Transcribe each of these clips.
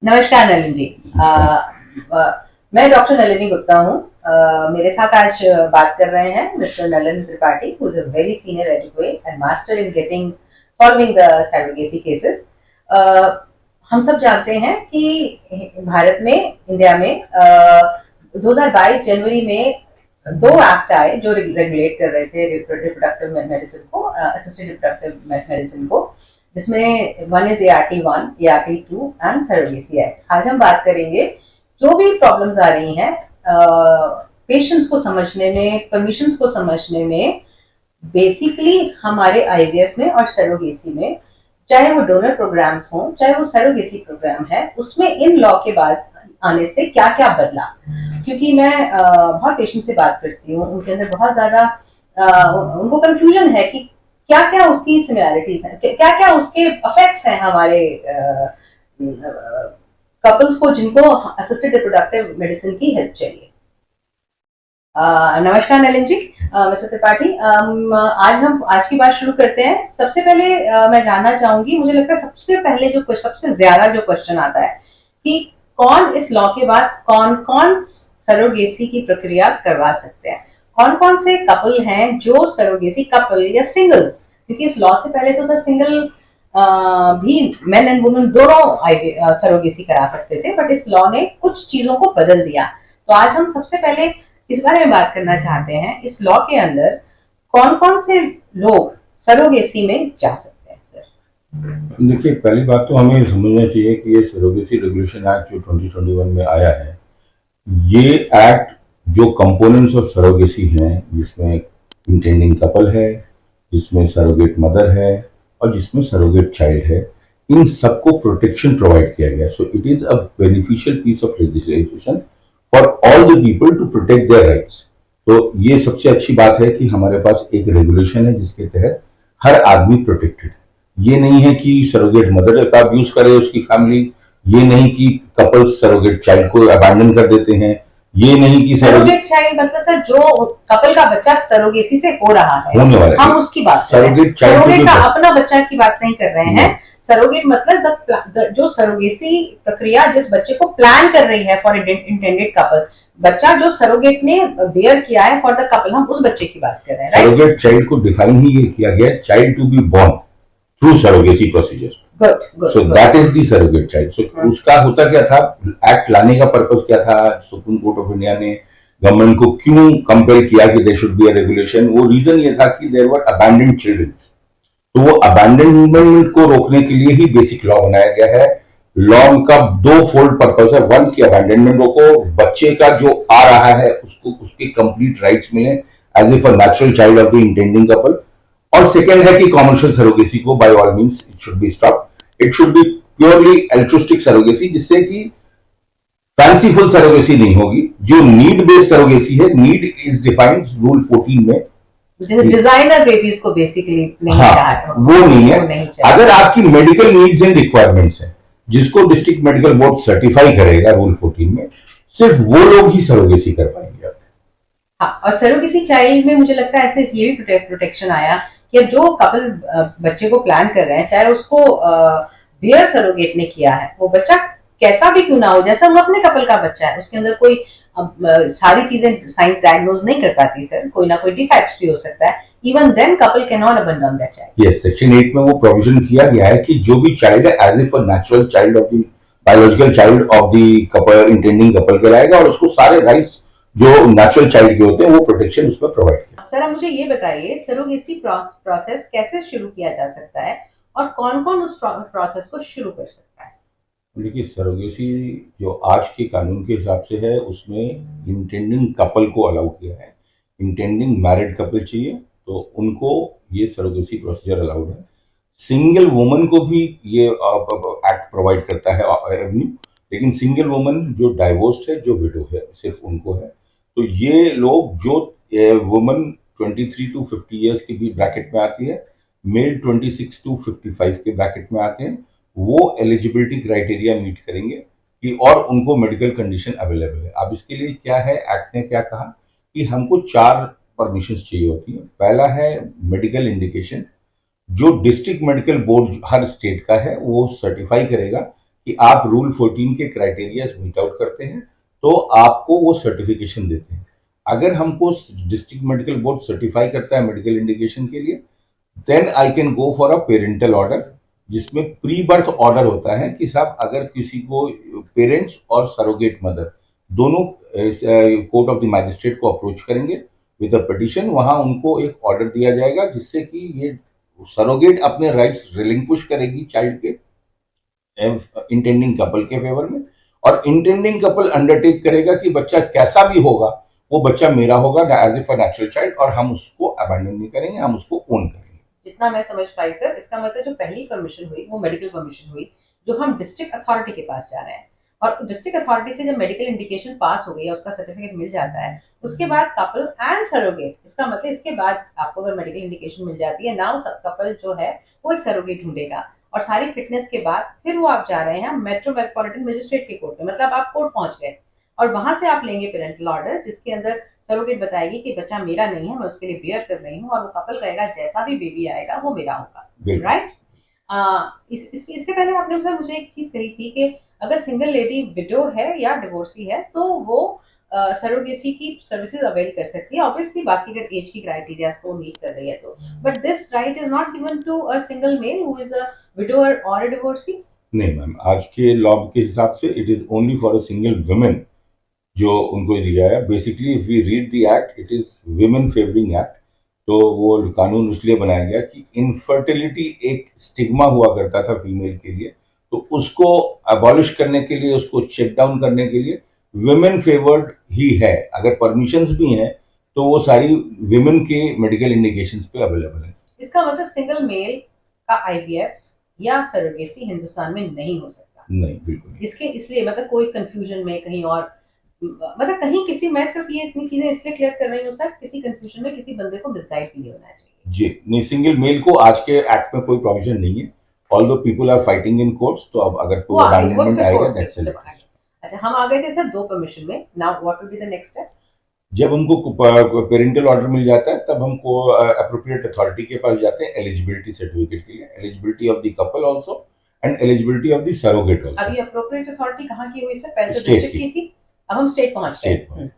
नमस्कार नलिन जी। मैं डॉक्टर नलिनी गुप्ता हूँ। मेरे साथ आज बात कर रहे हैं mister Nalin Tripathi, who is a very senior advocate and master in getting solving the surrogacy cases. हम सब जानते हैं कि भारत में, इंडिया में 2022 जनवरी में दो एक्ट आए जो रेगुलेट कर रहे थे रिप्रोडक्टिव मेडिसिन को, असिस्टेड रिप्रोडक्टिव मेडिसिन को, जिसमें one is ART1, ART2 and surrogacy act. आज हम बात करेंगे जो भी प्रॉब्लम्स आ रही हैं पेशेंट्स को समझने में, परमिशंस को समझने में, बेसिकली हमारे IVF में और सरोगेसी में, चाहे वो डोनर प्रोग्राम्स हों, चाहे वो सरोगेसी प्रोग्राम है, उसमें इन लॉ के बाद आने से क्या क्या बदला। क्योंकि मैं बहुत पेशेंट से बात करती हूँ, उनके अंदर बहुत ज्यादा उनको कंफ्यूजन है कि क्या क्या उसकी सिमिलैरिटीज हैं, क्या क्या उसके इफेक्ट्स हैं हमारे कपल्स को जिनको असिस्टेड रिप्रोडक्टिव मेडिसिन की हेल्प चाहिए। नमस्कार नलिन जी, मिस्टर त्रिपाठी। आज की बात शुरू करते हैं। सबसे पहले मैं जानना चाहूंगी, मुझे लगता है सबसे पहले सबसे ज्यादा जो क्वेश्चन आता है कि कौन इस लॉ के बाद कौन कौन सरोगेसी की प्रक्रिया करवा सकते हैं, कौन कौन से कपल हैं जो सरोगेसी कपल या सिंगल्स, क्योंकि इस लॉ से पहले तो सर सिंगल भी मेन एंड वुमेन दोनों सरोगेसी करा सकते थे, बट इस लॉ ने कुछ चीजों को बदल दिया। तो आज हम सबसे पहले इस बारे में बात करना चाहते हैं, इस लॉ के अंदर कौन कौन से लोग सरोगेसी में जा सकते हैं। सर देखिए, पहली बात तो हमें समझना चाहिए कि ये सरोगेसी रेगुलेशन एक्ट जो 2021 में आया है, ये एक्ट जो कंपोनेंट्स ऑफ सरोगेसी हैं, जिसमें इंटेंडिंग कपल है, जिसमें सरोगेट मदर है और जिसमें सरोगेट चाइल्ड है, इन सबको प्रोटेक्शन प्रोवाइड किया गया। So it is a beneficial piece of legislation for all the people to protect their rights. तो ये सबसे अच्छी बात है कि हमारे पास एक रेगुलेशन है जिसके तहत हर आदमी प्रोटेक्टेड है। ये नहीं है कि सरोगेट मदर का अब्यूज करे उसकी फैमिली, ये नहीं कि कपल सरोगेट चाइल्ड को अबैंडन कर देते हैं, ये नहीं कि सरोगेट चाइल्ड मतलब सर जो कपल का बच्चा सरोगेसी से हो रहा है, होने वाला हम उसकी बात कर रहे हैं। सरोगेट का अपना बच्चा की बात नहीं कर रहे हैं। सरोगेट मतलब जो सरोगेसी प्रक्रिया जिस बच्चे को प्लान कर रही है फॉर इंटेंडेड कपल, बच्चा जो सरोगेट ने बेयर किया है फॉर द कपल, हम उस बच्चे की बात कर रहे हैं। सरोगेट चाइल्ड को डिफाइन ही ये किया गया, child to be born through surrogacy procedure. So that is the surrogate child. So उसका होता क्या था, एक्ट लाने का पर्पस क्या था, सुप्रीम कोर्ट ऑफ इंडिया ने गवर्नमेंट को क्यों कंपेल किया कि there should be a regulation. वो रीजन ये था कि देयर वर अबैंडन्ड चिल्ड्रन। तो वो अबैंडनमेंट को रोकने के लिए ही बेसिक लॉ बनाया गया है। लॉ का दो फोल्ड पर्पस है, वन की अबैंडनमेंट रोको, बच्चे का जो आ रहा है उसको उसके कंप्लीट राइट्स मिले as if a natural child of the intending couple, और सेकेंड है कि कॉमर्शियल सरोगेसी को by all means it should be stop. It should be purely altruistic surrogacy, जिससे कि फैंसीफुल सरोगेसी नहीं होगी। जो नीड बेस्ड सरोगेसी है, नीड इज डिफाइंड रूल 14 में, डिजाइनर बेबीज को बेसिकली नहीं, हाँ, वो नहीं है। अगर आपकी मेडिकल नीड्स एंड रिक्वायरमेंट्स है, जिसको डिस्ट्रिक्ट मेडिकल बोर्ड सर्टिफाई करेगा रूल 14 में, सिर्फ वो लोग ही सरोगेसी कर पाएंगे। हाँ, और सरोगेसी चाइल्ड में मुझे लगता है ऐसे ये भी प्रोटेक्शन आया कि जो कपल बच्चे को प्लान कर रहे हैं, चाहे उसको बेयर सरोगेट ने किया है, वो बच्चा कैसा भी क्यों ना हो, जैसा वो अपने कपल का बच्चा है, उसके अंदर कोई सारी चीजें साइंस डायग्नोज नहीं कर पाती सर, कोई ना कोई डिफेक्ट्स भी हो सकता है। Even then couple can not abandon that child. Yes, section 8 में वो प्रोविजन किया गया है कि जो भी चाइल्ड है as if a natural child of the biological child of the couple, intending couple कहलाएगा, और उसको सारे राइट्स जो नेचुरल चाइल्ड के होते हैं वो प्रोटेक्शन उसमें प्रोवाइड किया। सर, आप मुझे ये बताइए, सरोगेसी प्रोसेस कैसे शुरू किया जा सकता है और कौन कौन उस प्रोसेस को शुरू कर सकता है? देखिए, सरोगेसी जो आज के कानून के हिसाब से है, उसमें इंटेंडिंग कपल को अलाउ किया है। इंटेंडिंग मैरिड कपल चाहिए तो उनको ये सरोगेसी प्रोसीजर अलाउड है। सिंगल वुमन को भी ये एक्ट प्रोवाइड करता है एवेन्यू, लेकिन सिंगल वुमन जो डाइवोर्स्ड है, जो विडो है, सिर्फ उनको है। तो ये लोग, जो वुमन 23 to 50 ईयर्स के भी ब्रैकेट में आती है, मेल 26 to 55 के ब्रैकेट में आते हैं, वो एलिजिबिलिटी क्राइटेरिया मीट करेंगे कि और उनको मेडिकल कंडीशन अवेलेबल है। अब इसके लिए क्या है, एक्ट ने क्या कहा कि हमको 4 परमिशन चाहिए होती है। पहला है मेडिकल इंडिकेशन, जो डिस्ट्रिक्ट मेडिकल बोर्ड हर स्टेट का है वो सर्टिफाई करेगा कि आप रूल 14 के क्राइटेरिया मीट आउट करते हैं तो आपको वो सर्टिफिकेशन देते हैं। अगर हमको डिस्ट्रिक्ट मेडिकल बोर्ड सर्टिफाई करता है मेडिकल इंडिकेशन के लिए, then I can go for a parental order, जिसमें प्री बर्थ ऑर्डर होता है कि साहब अगर किसी को पेरेंट्स और सरोगेट मदर दोनों कोर्ट ऑफ द मैजिस्ट्रेट को अप्रोच करेंगे विद अ पिटीशन, वहां उनको एक ऑर्डर दिया जाएगा जिससे कि ये सरोगेट अपने राइट्स रिलिंक्विश करेगी चाइल्ड के इंटेंडिंग कपल के फेवर में, और इंटेंडिंग कपल अंडरटेक करेगा कि बच्चा कैसा भी होगा वो बच्चा मेरा होगा as if a natural child, और हम उसको अबैंडन नहीं करेंगे, हम उसको ओन करेंगे। जितना मैं समझ पाई सर, इसका मतलब जो पहली परमिशन हुई वो मेडिकल परमिशन हुई, जो हम डिस्ट्रिक्ट अथॉरिटी के पास जा रहे हैं, और डिस्ट्रिक्ट अथॉरिटी से जब मेडिकल इंडिकेशन पास हो गई है, उसका सर्टिफिकेट मिल जाता है, उसके बाद कपल एंड सरोगेट, इसका मतलब इसके बाद आपको अगर मेडिकल इंडिकेशन मिल जाती है, नाउ कपल जो है वो एक सरोगेट ढूंढेगा, और सारी फिटनेस के बाद फिर वो आप जा रहे हैं मेट्रोपॉलिटन मजिस्ट्रेट के कोर्ट में, मतलब आप कोर्ट पहुंच गए, और वहां से आप लेंगे पेरेंटल ऑर्डर जिसके अंदर सरोगेट बताएगी कि बच्चा मेरा नहीं है, मैं उसके लिए बियर कर रही हूँ, और वो कपल कहेगा जैसा भी बेबी आएगा वो मेरा होगा, राइट। इससे पहले आपने मुझे एक चीज कही थी कि अगर सिंगल लेडी विडो है या डिवोर्सी है तो वो सरोगेसी की सर्विसेज अवेल कर सकती है, ऑब्वियसली बाकी अगर एज की क्राइटेरियाज को मीट कर रही है तो, but this right is not given to a single male who is a widower और अ डिवोर्सी। नहीं मैम, आज के लॉ के हिसाब से it is only for a single women जो उनको दिया है। Basically if we read the act, it is women favouring act. तो वो कानून इसलिए बनाया गया कि इनफर्टिलिटी एक स्टिग्मा हुआ करता था फीमेल के लिए, तो उसको अबॉलिश करने के लिए, उसको चेक डाउन करने के लिए विमेन फेवर्ड ही है। अगर परमिशंस भी हैं तो वो सारी विमेन के मेडिकल इंडिकेशंस पे अवेलेबल है। इसका मतलब सिंगल मेल का आईवीएफ या सरोगेसी हिंदुस्तान में नहीं हो सकता? नहीं, बिल्कुल नहीं। इसके इसलिए मतलब कोई कंफ्यूजन में कहीं और, मतलब कहीं किसी, मैं सिर्फ ये इतनी चीजें इसलिए क्लियर कर रही हूँ सर, किसी कंफ्यूजन में किसी बंदे को मिसगाइड नहीं होना चाहिए। जी नहीं, सिंगल मेल को आज के एक्ट में कोई प्रोविजन नहीं है, although people are fighting in courts. तो अब अगर कोई अबैंडनमेंट आएगा दैट्स इट। अच्छा, हम आ गए थे सर 2 परमिशन में, now what will be the next step? जब हमको पेरेंटल ऑर्डर मिल जाता है तब हमको अप्रोप्रिएट अथॉरिटी के पास जाते हैं एलिजिबिलिटी सर्टिफिकेट के लिए, eligibility of the couple also and eligibility of the surrogate also. अभी अप्रोप्रिएट अथॉरिटी कहाँ की हुई सर? पहले तो डिस्ट्रिक्ट की थी, अब हम स्टेट पहुंच गए।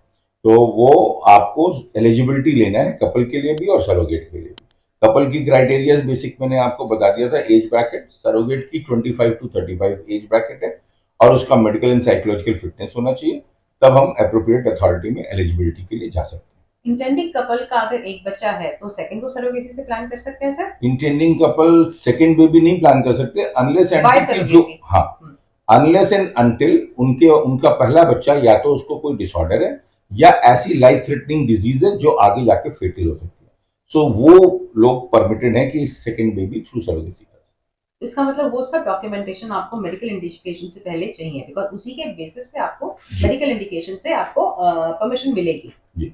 तो वो आपको एलिजिबिलिटी लेना है कपल के लिए भी और सरोगेट के लिए भी। कपल की क्राइटेरिया बेसिक मैंने आपको बता दिया था, एज ब्रैकेट, सरोगेट की 25 to 35 एज ब्रैकेट है, और उसका मेडिकल एंड साइकोलॉजिकल फिटनेस होना चाहिए, तब हम अप्रोप्रिएट अथॉरिटी में एलिजिबिलिटी के लिए जा सकते हैं। इंटेंडिंग कपल का अगर एक बच्चा है तो सेकंड को सरोगेसी से प्लान कर सकते हैं sir? Intending couple second baby नहीं प्लान कर सकते अनलेस एंड जो, हाँ, अनलेस एंड अनटिल उनका पहला बच्चा या तो उसको कोई डिसऑर्डर है या ऐसी लाइफ थ्रेटनिंग डिजीज है जो आगे जाके फेटल हो सकती है, सो वो लोग परमिटेड है कि सेकंड बेबी थ्रू सरोगेसी कर। इसका मतलब वो सब डॉक्यूमेंटेशन आपको मेडिकल इंडिकेशन से पहले चाहिए, बिकॉज उसी के बेसिस पे आपको मेडिकल इंडिकेशन से आपको परमिशन मिलेगी। जी।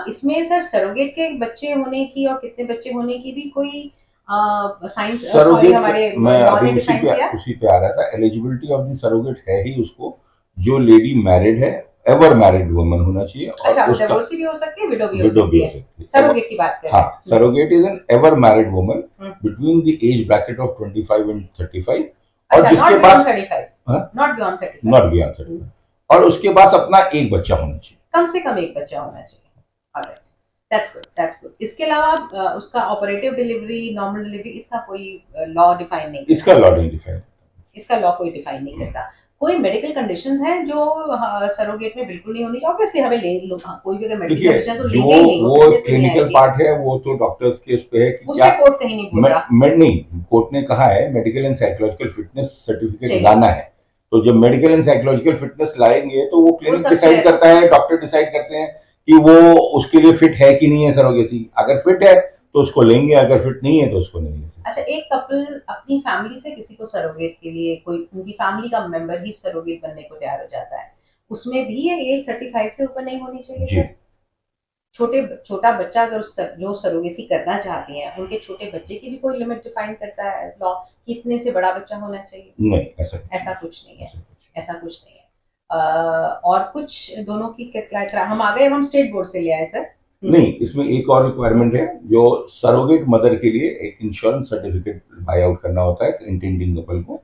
इसमें सर सरोगेट के बच्चे होने की और कितने बच्चे होने की भी कोई साइंस हमारे मैं अभी उसी पे आ रहा था। एलिजिबिलिटी ऑफ द सरोगेट है ही उसको जो लेडी मैरिड है, एवर मैरिड वुमन होना चाहिए। अच्छा, डिवोर्सी भी हो सकती है, विडो भी हो सकती है। सरोगेट की बात करें, हाँ, surrogate is an ever married woman between the age bracket of 25 and 35, और जिसके पास नॉट बियॉन्ड 35, और उसके पास अपना एक बच्चा होना चाहिए, कम से कम एक बच्चा होना चाहिए। Alright, that's good, that's good. इसके अलावा उसका ऑपरेटिव डिलीवरी, नॉर्मल डिलीवरी, इसका कोई लॉ डिफाइन नहीं, इसका लॉ नहीं डिफाइन, इसका लॉ कोई डिफाइन नहीं करता। कोई मेडिकल कंडीशंस हैं जो सरोगेट में बिल्कुल नहीं होनी चाहिए? ऑब्वियसली हमें कोई भी अगर मेडिकल कंडीशन तो लेंगे ही नहीं, वो क्लिनिकल पार्ट है, वो तो डॉक्टर्स के उस पे है कि क्या कोर्ट कहीं नहीं बोल रहा। नहीं, कोर्ट ने कहा है medical and psychological fitness certificate लाना है, तो जब मेडिकल एंड साइकोलॉजिकल फिटनेस लाएंगे तो वो क्लिनिक डिसाइड करता है, डॉक्टर डिसाइड करते हैं कि वो उसके लिए फिट है कि नहीं है सरोगेसी। अगर फिट है तो उसको लेंगे, अगर फिट नहीं है तो उसको नहीं लेंगे। अच्छा, एक कपल अपनी फैमिली से किसी को सरोगेट के लिए, कोई उनकी फैमिली का मेंबर ही सरोगेट बनने को तैयार हो जाता है, उसमें भी ये एज 35 से ऊपर नहीं होनी चाहिए जी। छोटा बच्चा अगर जो सरोगेसी करना चाहते हैं, उनके छोटे बच्चे की भी कोई लिमिट डिफाइन करता है लॉ, कितने से बड़ा बच्चा होना चाहिए? नहीं, ऐसा कुछ नहीं है, ऐसा कुछ नहीं है। और कुछ दोनों की हम आ गए, हम स्टेट बोर्ड से ले आए सर। नहीं, इसमें एक और रिक्वायरमेंट है, जो सरोगेट मदर के लिए एक इंश्योरेंस सर्टिफिकेट बाय आउट करना होता है इंटेंडिंग कपल को,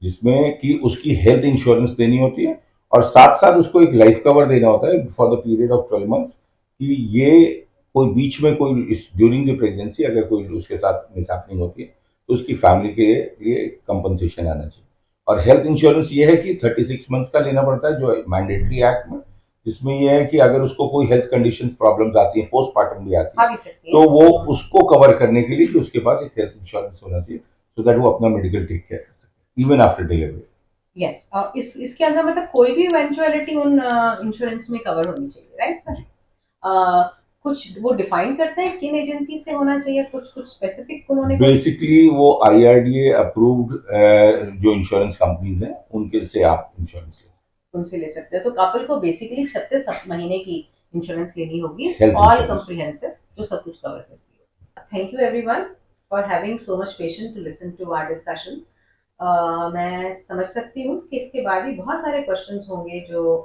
जिसमें कि उसकी हेल्थ इंश्योरेंस देनी होती है और साथ साथ उसको एक लाइफ कवर देना होता है for the period of 12 months, कि ये कोई बीच में कोई ड्यूरिंग द प्रेगनेंसी अगर कोई उसके साथ मिसहैपनिंग होती है तो उसकी फैमिली के लिए कंपनसेशन आना चाहिए। और हेल्थ इंश्योरेंस ये है कि 36 मंथ्स का लेना पड़ता है जो मैंडेटरी एक्ट में, जिसमें ये है कि अगर उसको कोई हेल्थ कंडीशन प्रॉब्लम्स आती हैं, पोस्टमार्टम भी आती है, तो वो उसको कवर करने के लिए उसके पास एक हेल्थ इंश्योरेंस होना चाहिए, सो दैट वो अपना मेडिकल टेक केयर कर सके इवन आफ्टर डिलीवरी। यस, इसके अंदर मतलब कोई भी इवेंचुअलिटी उन इंश्योरेंस में कवर होनी चाहिए, राइट सर? कुछ वो डिफाइन करते हैं किन एजेंसी से होना चाहिए, कुछ स्पेसिफिक उन्होंने? बेसिकली वो IRDA अप्रूव्ड जो इंश्योरेंस कंपनीज हैं उनके से आप इंश्योरेंस उनसे ले सकते हो। तो कपल को बेसिकली 36 महीने की इंश्योरेंस लेनी होगी, Health ऑल insurance. कंप्रिहेंसिव, जो सब कुछ कवर करती है। Thank you everyone for having so much patience to listen to our discussion. मैं समझ सकती हूँ कि इसके बाद भी बहुत सारे क्वेश्चंस होंगे जो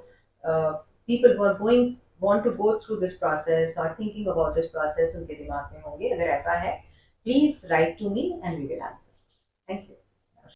people want to go through this process or thinking about this process उनके दिमाग में होंगे। अगर ऐसा है, please write to me and we will answer. Thank you.